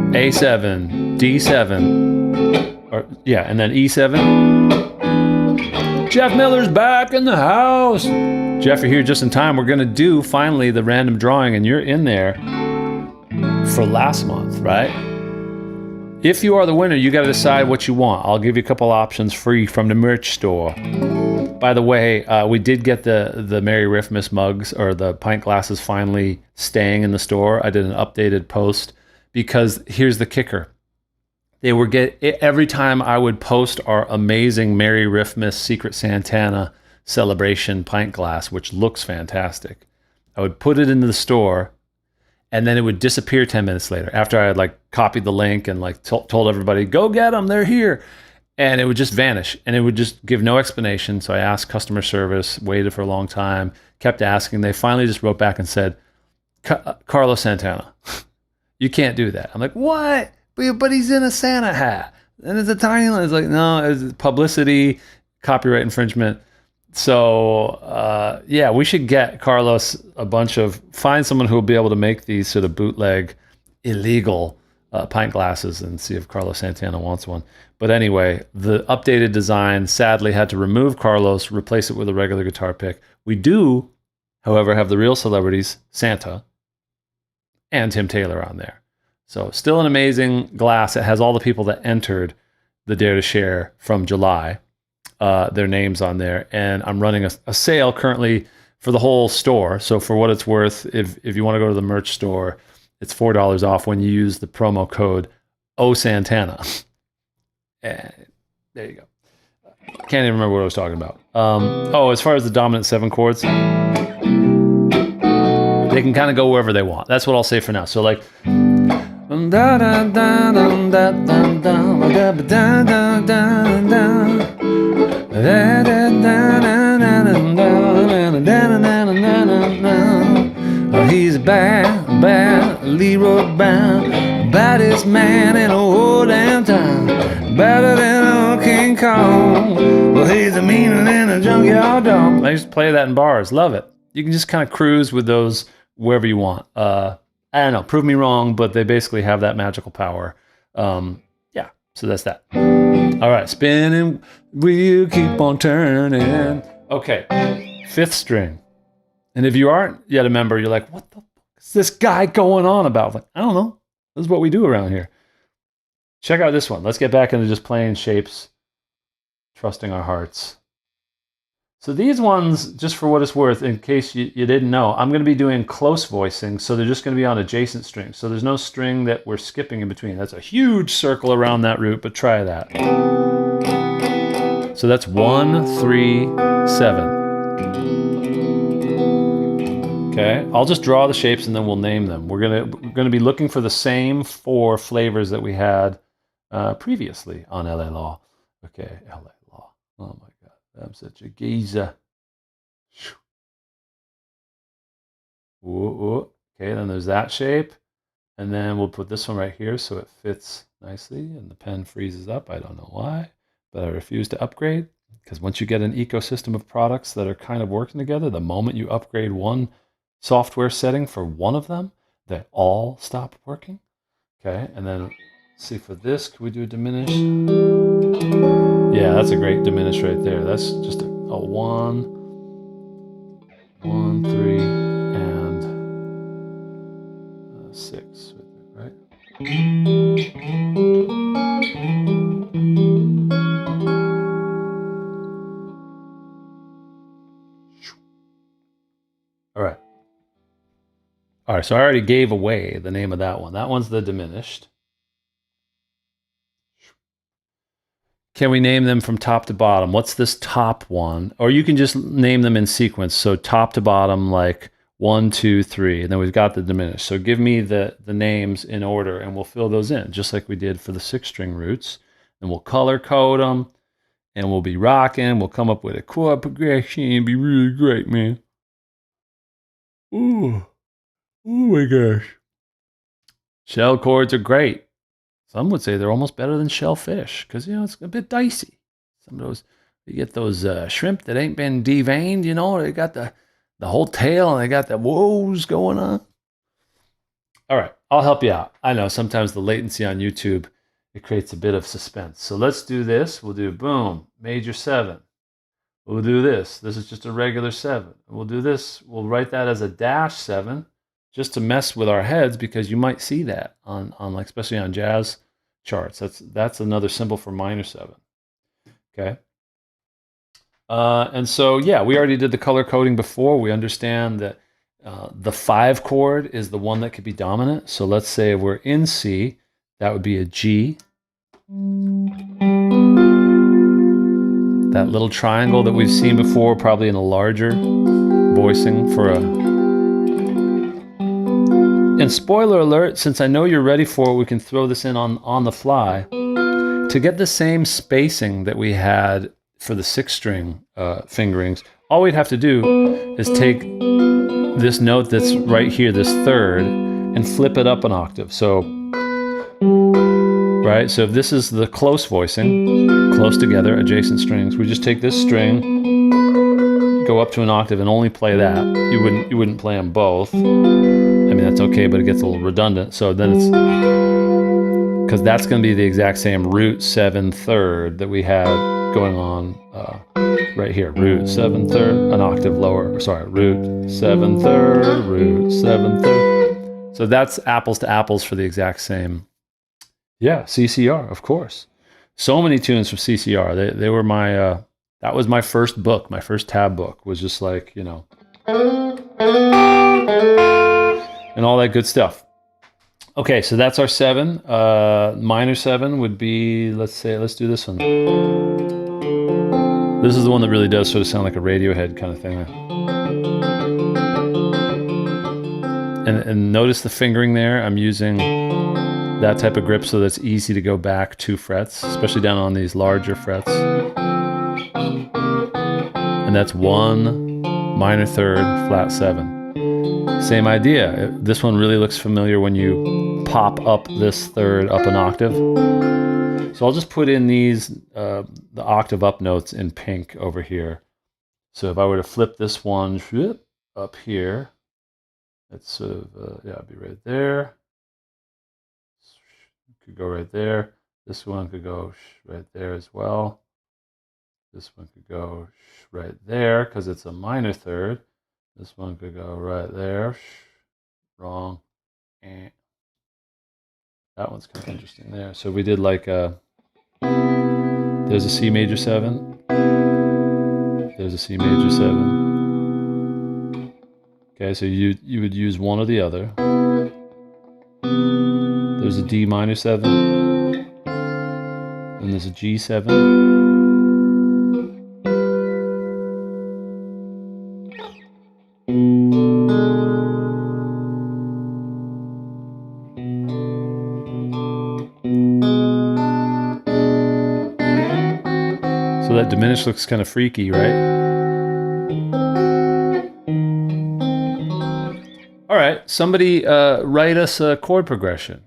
[SPEAKER 1] A7, D7, or yeah, and then E7, Jeff Miller's back in the house. Jeff, you're here just in time. We're going to do finally the random drawing, and you're in there for last month, right? If you are the winner, you got to decide what you want. I'll give you a couple options free from the merch store. By the way, we did get the Merry Riffmas mugs, or the pint glasses, finally staying in the store. I did an updated post because here's the kicker. They were every time I would post our amazing Merry Riffmas Secret Santana celebration pint glass, which looks fantastic. I would put it into the store, and then it would disappear 10 minutes later after I had like copied the link and like told everybody, go get them, they're here. And it would just vanish, and it would just give no explanation. So I asked customer service, waited for a long time, kept asking. They finally just wrote back and said, Carlos Santana, you can't do that. I'm like, what? But he's in a Santa hat. And it's a tiny one. It's like, no, it's publicity, copyright infringement. So, yeah, we should get Carlos find someone who will be able to make these sort of bootleg, illegal pint glasses and see if Carlos Santana wants one. But anyway, the updated design sadly had to remove Carlos, replace it with a regular guitar pick. We do, however, have the real celebrities, Santa and Tim Taylor, on there. So still an amazing glass. It has all the people that entered the Dare to Share from July, their names on there. And I'm running a sale currently for the whole store. So for what it's worth, if you want to go to the merch store, it's $4 off when you use the promo code OSantana. And there you go. Can't even remember what I was talking about. As far as the dominant 7 chords, they can kind of go wherever they want. That's what I'll say for now. So like, he's bad, Leroy bound, baddest man in the whole damn town, better than old King Kong. Well, he's a meaner than a junkyard dog. I used to play that in bars. Love it. You can just kind of cruise with those wherever you want. I don't know, prove me wrong, but they basically have that magical power. Yeah, so that's that. All right, spinning wheel, keep on turning. Okay, 5th string. And if you aren't yet a member, you're like, what the fuck is this guy going on about? Like, I don't know. This is what we do around here. Check out this one. Let's get back into just playing shapes, trusting our hearts. So these ones, just for what it's worth, in case you didn't know, I'm going to be doing close voicing, so they're just going to be on adjacent strings. So there's no string that we're skipping in between. That's a huge circle around that root, but try that. So that's 1, 3, 7. Okay, I'll just draw the shapes and then we'll name them. We're gonna be looking for the same 4 flavors that we had previously on LA Law. Okay, LA Law. Oh my God, I'm such a geezer. Ooh. Okay, then there's that shape, and then we'll put this one right here so it fits nicely. And the pen freezes up. I don't know why, but I refuse to upgrade, because once you get an ecosystem of products that are kind of working together, the moment you upgrade one software setting for one of them, they all stop working. Okay, and then see for this, can we do a diminish? Yeah, that's a great diminish right there. That's just a 1, 1, 3, and 6, right? All right, so I already gave away the name of that one. That one's the diminished. Can we name them from top to bottom? What's this top one? Or you can just name them in sequence. So top to bottom, like 1, 2, 3, and then we've got the diminished. So give me the names in order, and we'll fill those in, just like we did for the 6-string roots. And we'll color code them, and we'll be rocking. We'll come up with a chord progression. It'll be really great, man. Ooh. Oh my gosh. Shell chords are great. Some would say they're almost better than shellfish, because, you know, it's a bit dicey. Some of those, you get those shrimp that ain't been deveined, you know, they got the whole tail and they got the woes going on. All right, I'll help you out. I know sometimes the latency on YouTube, it creates a bit of suspense. So let's do this. We'll do boom, major 7. We'll do this. This is just a regular 7. We'll do this. We'll write that as a -7 just to mess with our heads, because you might see that on like, especially on jazz charts. That's another symbol for minor 7. Okay. And so, yeah, we already did the color coding before. We understand that the 5 chord is the one that could be dominant. So let's say we're in C, that would be a G. That little triangle that we've seen before, probably in a larger voicing for a... And spoiler alert, since I know you're ready for it, we can throw this in on the fly. To get the same spacing that we had for the 6-string fingerings, all we'd have to do is take this note that's right here, this 3rd, and flip it up an octave. So, right? So if this is the close voicing, close together, adjacent strings, we just take this string, go up to an octave, and only play that. You wouldn't play them both. I mean, that's okay, but it gets a little redundant. So then it's, because that's going to be the exact same root 7 3rd that we had going on right here. Root 7 3rd, an octave lower. Sorry, root 7 3rd, root 7 3rd. So that's apples to apples for the exact same. Yeah, CCR, of course. So many tunes from CCR. They were my, that was my first book. My first tab book was just like, you know, and all that good stuff. Okay, so that's our 7. Minor 7 would be, let's do this one. This is the one that really does sort of sound like a Radiohead kind of thing. And notice the fingering there. I'm using that type of grip so that's easy to go back 2 frets, especially down on these larger frets. And that's 1 minor 3rd, flat 7. Same idea. This one really looks familiar when you pop up this 3rd up an octave. So I'll just put in these, the octave up notes in pink over here. So if I were to flip this one up here, it's sort of, yeah, it'd be right there. Could go right there. This one could go right there as well. This one could go right there because it's a minor 3rd. This one could go right there. Wrong. That one's kind of interesting there. So we did like a, there's a C major 7. There's a C major 7. Okay, so you would use one or the other. There's a D minor 7. And there's a G7. So that diminished looks kind of freaky, right? All right, somebody write us a chord progression.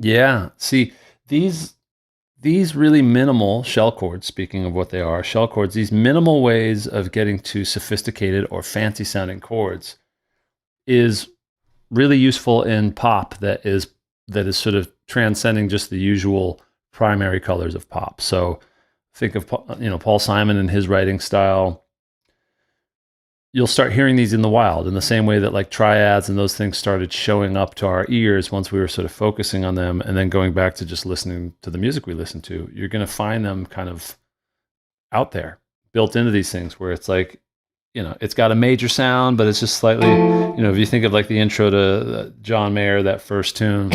[SPEAKER 1] Yeah, see, these really minimal shell chords, speaking of what they are, shell chords, these minimal ways of getting to sophisticated or fancy sounding chords is really useful in pop that is sort of transcending just the usual primary colors of pop. So think of, you know, Paul Simon and his writing style. You'll start hearing these in the wild in the same way that like triads and those things started showing up to our ears once we were sort of focusing on them and then going back to just listening to the music we listen to. You're going to find them kind of out there, built into these things where it's like, you know, it's got a major sound, but it's just slightly, you know, if you think of like the intro to John Mayer, that first tune.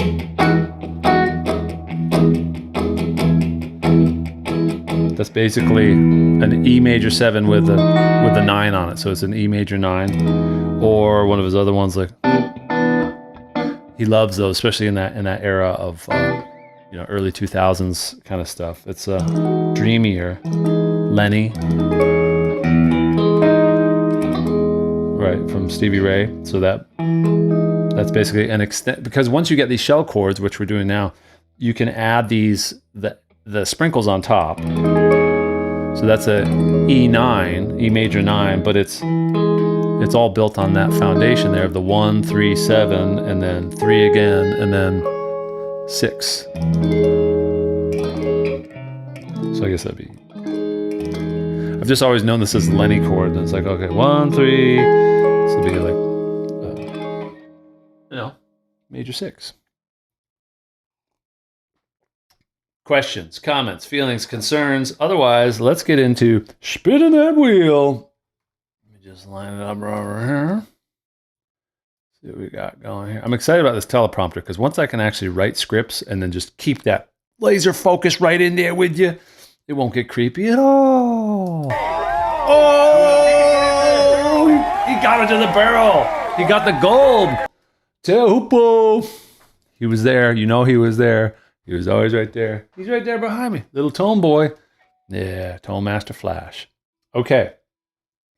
[SPEAKER 1] That's basically an E major 7 with a 9 on it. So it's an E major 9, or one of his other ones. Like, he loves those, especially in that era of you know, early 2000s kind of stuff. It's dreamier. Lenny, right, from Stevie Ray. So that's basically an extent, because once you get these shell chords, which we're doing now, you can add these the sprinkles on top. So that's a E9, E major 9, but it's all built on that foundation there of the 1, 3, 7, and then 3 again, and then 6. So I guess that'd be I've just always known this as the Lenny chord. And it's like, okay, 1, 3. So it'll be like, major 6. Questions, comments, feelings, concerns. Otherwise, let's get into spinning that wheel. Let me just line it up right over here. See what we got going here. I'm excited about this teleprompter because once I can actually write scripts and then just keep that laser focus right in there with you, it won't get creepy at all. Oh! He got it to the barrel. He got the gold. Tehupo. He was there. You know he was there. He was always right there. He's right there behind me. Little tone boy. Yeah, Tone Master Flash. Okay.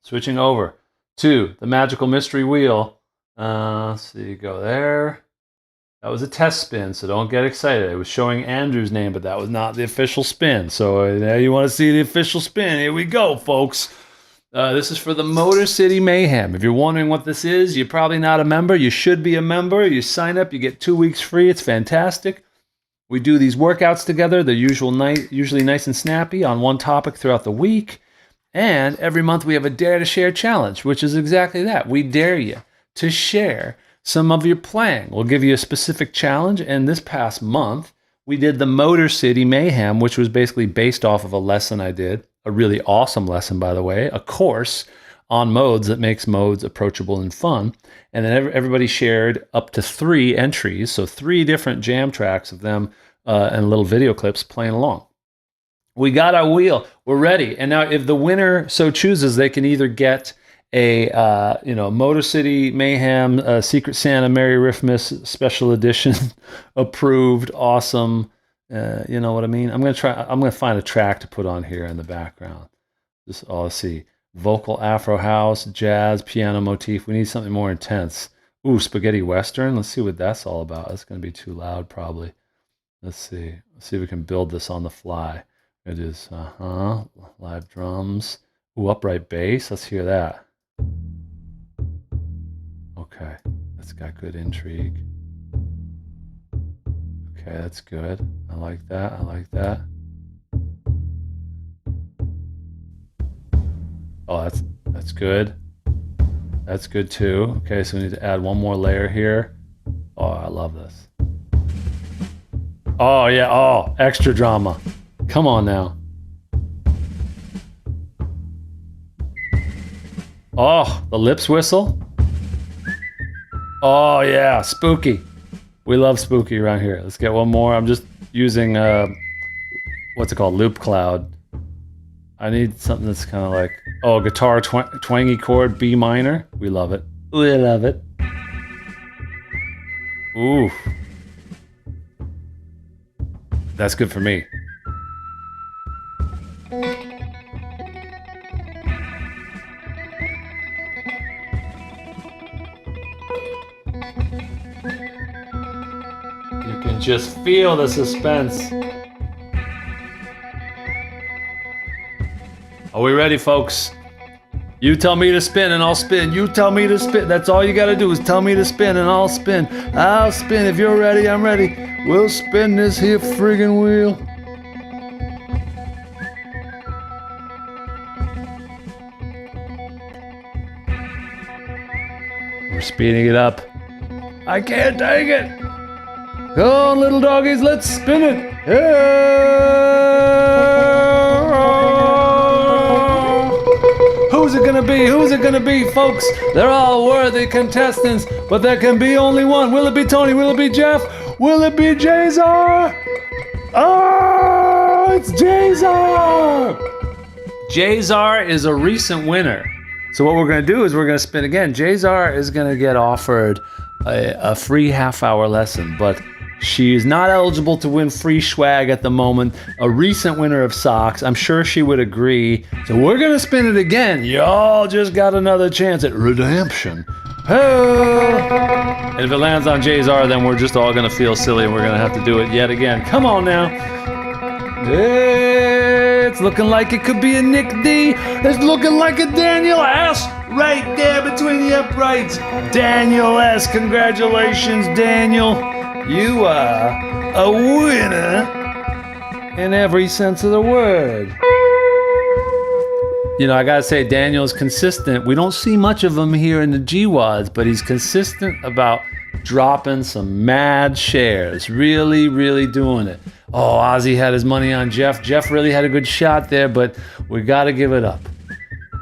[SPEAKER 1] Switching over to the magical mystery wheel. Let's see, go there. That was a test spin, so don't get excited. It was showing Andrew's name, but that was not the official spin. So now you want to see the official spin. Here we go, folks. This is for the Motor City Mayhem. If you're wondering what this is, you're probably not a member. You should be a member. You sign up, you get 2 weeks free. It's fantastic. We do these workouts together. They're usually nice and snappy on one topic throughout the week. And every month we have a Dare to Share challenge, which is exactly that. We dare you to share some of your playing. We'll give you a specific challenge. And this past month, we did the Motor City Mayhem, which was basically based off of a lesson I did. A really awesome lesson, by the way, a course on modes that makes modes approachable and fun. And then everybody shared up to 3 entries, so 3 different jam tracks of them and little video clips playing along. We got our wheel. We're ready. And now if the winner so chooses, they can either get a Motor City Mayhem Secret Santa Merry Riffmas special edition approved awesome. You know what I mean? I'm gonna find a track to put on here in the background. Just let's see. Vocal Afro House, jazz, piano motif. We need something more intense. Ooh, spaghetti western. Let's see what that's all about. That's gonna be too loud probably. Let's see. Let's see if we can build this on the fly. It is live drums. Ooh, upright bass. Let's hear that. Okay, that's got good intrigue. Okay, that's good. I like that. I like that. Oh, that's good. That's good too. Okay, so we need to add one more layer here. Oh, I love this. Oh yeah. Oh, extra drama. Come on now. Oh, the lips whistle. Oh yeah, spooky. We love spooky around here. Let's get one more. I'm just using, what's it called? Loop Cloud. I need something that's kind of like, oh, guitar twangy chord, B minor. We love it. We love it. Ooh. That's good for me. You can just feel the suspense. Are we ready, folks? You tell me to spin and I'll spin. You tell me to spin. That's all you gotta do is tell me to spin and I'll spin. I'll spin. If you're ready, I'm ready. We'll spin this here friggin' wheel. We're speeding it up. I can't take it. Come on, little doggies, let's spin it. Who's it gonna be? Who's it gonna be, folks? They're all worthy contestants, but there can be only one. Will it be Tony? Will it be Jeff? Will it be Jazar? Oh, it's Jazar! Jazar is a recent winner. So what we're gonna do is we're gonna spin again. Jazar is gonna get offered a free half-hour lesson, but she's not eligible to win free swag at the moment. A recent winner of socks. I'm sure she would agree. So we're gonna spin it again. Y'all just got another chance at redemption. Hey! And if it lands on Jazar, then we're just all gonna feel silly and we're gonna have to do it yet again. Come on now. It's looking like it could be a Nick D. It's looking like a Daniel S. Right there between the uprights. Daniel S. Congratulations, Daniel. You are a winner in every sense of the word. You know, I gotta say, Daniel's consistent. We don't see much of him here in the GWODs, but he's consistent about dropping some mad shares. Really, really doing it. Oh, Ozzy had his money on Jeff. Jeff really had a good shot there, but we gotta give it up.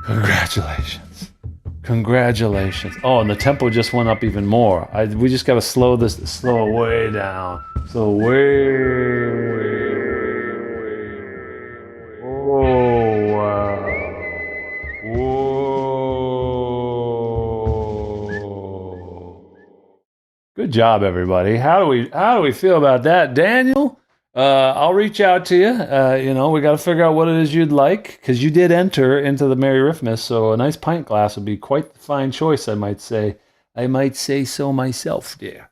[SPEAKER 1] Congratulations. Congratulations. Oh, and the tempo just went up even more. We just gotta slow it way down. So way. Oh, wow. Whoa. Good job, everybody. How do we feel about that, Daniel? I'll reach out to you. You know, we got to figure out what it is you'd like, because you did enter into the Merry Riffmas, so a nice pint glass would be quite the fine choice, I might say. I might say so myself, dear.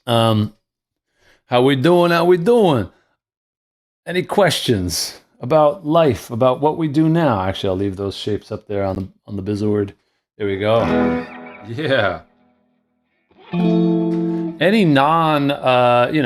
[SPEAKER 1] How we doing? How we doing? Any questions about life, about what we do now? Actually, I'll leave those shapes up there on the Bizord. There we go. Yeah. Any oh,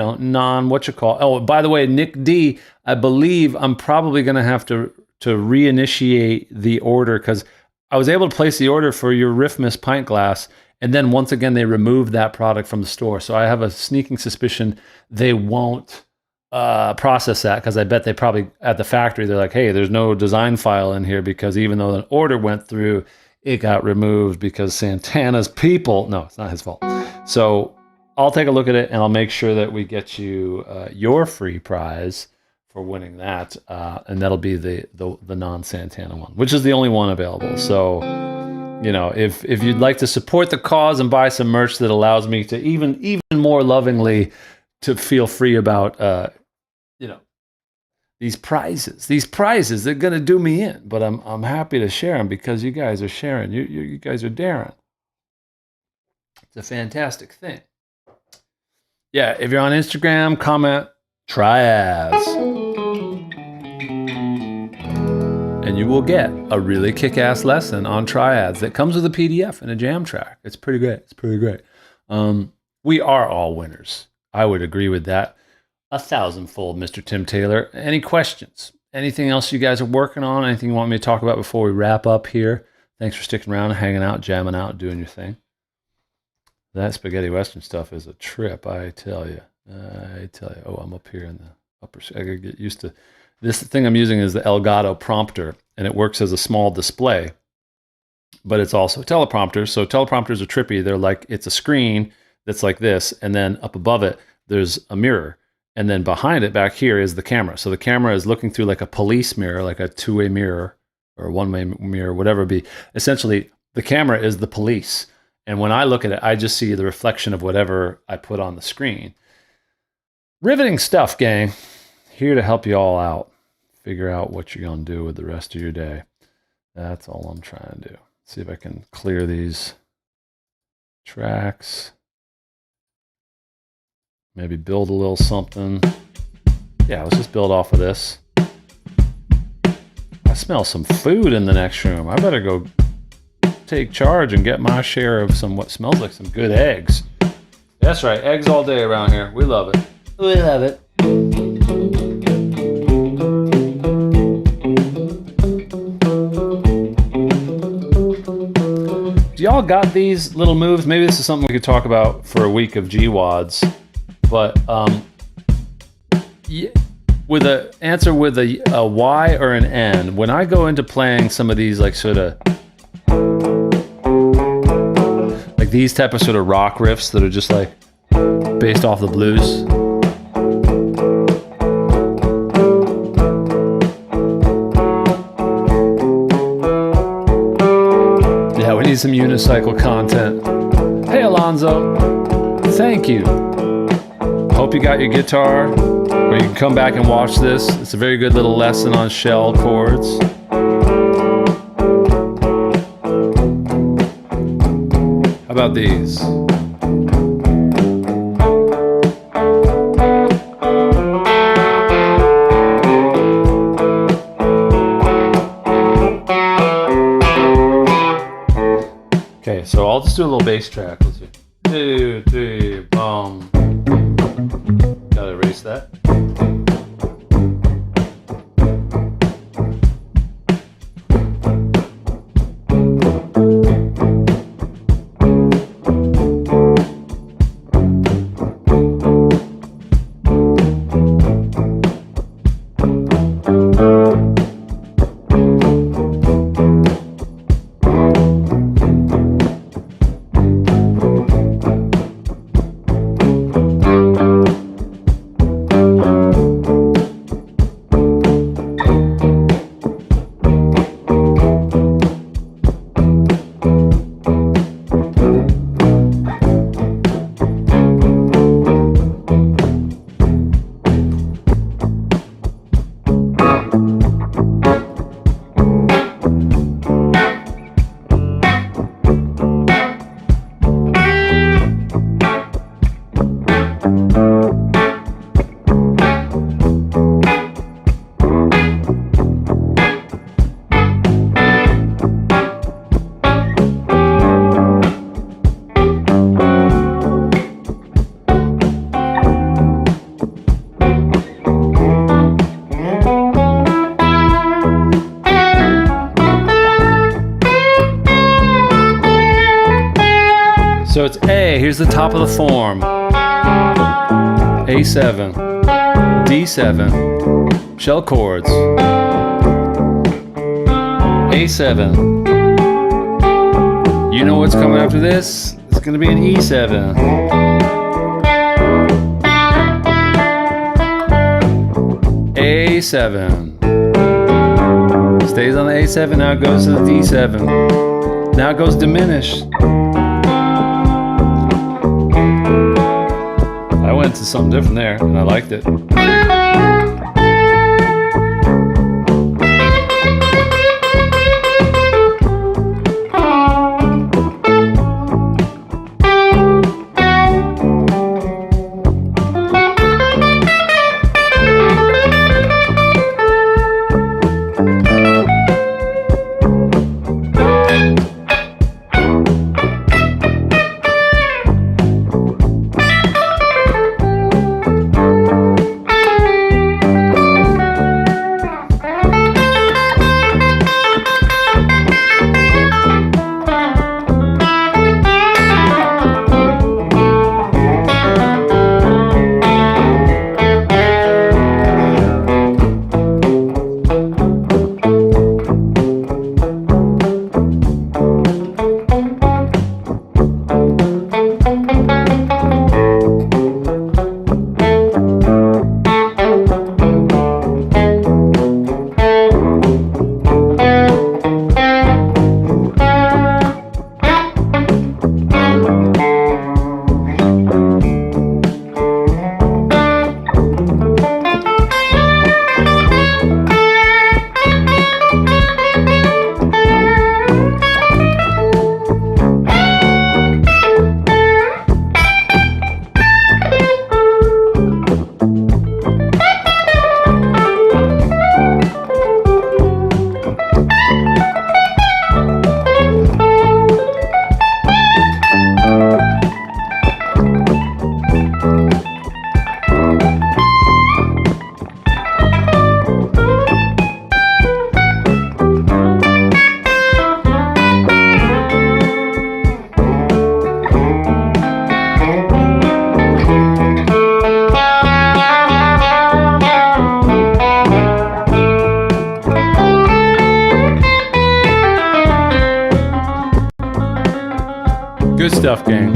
[SPEAKER 1] by the way, Nick D, I believe I'm probably going to have to reinitiate the order, because I was able to place the order for your Riffmas pint glass, and then once again, they removed that product from the store. So I have a sneaking suspicion they won't process that, because I bet they probably, at the factory, they're like, hey, there's no design file in here, because even though an order went through, it got removed because Santana's people, no, it's not his fault. So I'll take a look at it, and I'll make sure that we get you your free prize for winning that, and that'll be the non-Santana one, which is the only one available. So, you know, if you'd like to support the cause and buy some merch that allows me to even more lovingly to feel free about, you know, these prizes, they're gonna do me in, but I'm happy to share them because you guys are sharing. You guys are daring. It's a fantastic thing. Yeah, if you're on Instagram, comment triads, and you will get a really kick-ass lesson on triads that comes with a PDF and a jam track. It's pretty great. It's pretty great. We are all winners. I would agree with that 1,000-fold, Mr. Tim Taylor. Any questions? Anything else you guys are working on? Anything you want me to talk about before we wrap up here? Thanks for sticking around, hanging out, jamming out, doing your thing. That spaghetti western stuff is a trip, I tell you. Oh, I'm up here in the upper. I gotta get used to this. Thing I'm using is the Elgato prompter, and it works as a small display, but it's also a teleprompter. So teleprompters are trippy. They're like, it's a screen that's like this, and then up above it, there's a mirror. And then behind it, back here, is the camera. So the camera is looking through like a police mirror, like a two-way mirror or a one-way mirror, whatever it be. Essentially, the camera is the police. And when I look at it, I just see the reflection of whatever I put on the screen. Riveting stuff, gang. Here to help you all out. Figure out what you're going to do with the rest of your day. That's all I'm trying to do. See if I can clear these tracks. Maybe build a little something. Yeah, let's just build off of this. I smell some food in the next room. I better go take charge and get my share of some what smells like some good eggs. That's right, eggs all day around here. We love it. We love it. Do y'all got these little moves? Maybe this is something we could talk about for a week of GWODs. But with an answer with a Y or an N, when I go into playing some of these like sort of like these type of sort of rock riffs that are just like based off the blues. Yeah, we need some unicycle content. Hey, Alonzo, thank you. Hope you got your guitar, or you can come back and watch this. It's a very good little lesson on shell chords. How about these? Okay, so I'll just do a little bass track. Let's see. 2, 3, boom. Gotta erase that. So it's A, here's the top of the form. A7, D7, shell chords. A7. You know what's coming after this? It's gonna be an E7. A7. Stays on the A7, now it goes to the D7. Now it goes diminished. I went to something different there, and I liked it. Good stuff, gang.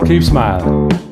[SPEAKER 1] Keep smiling.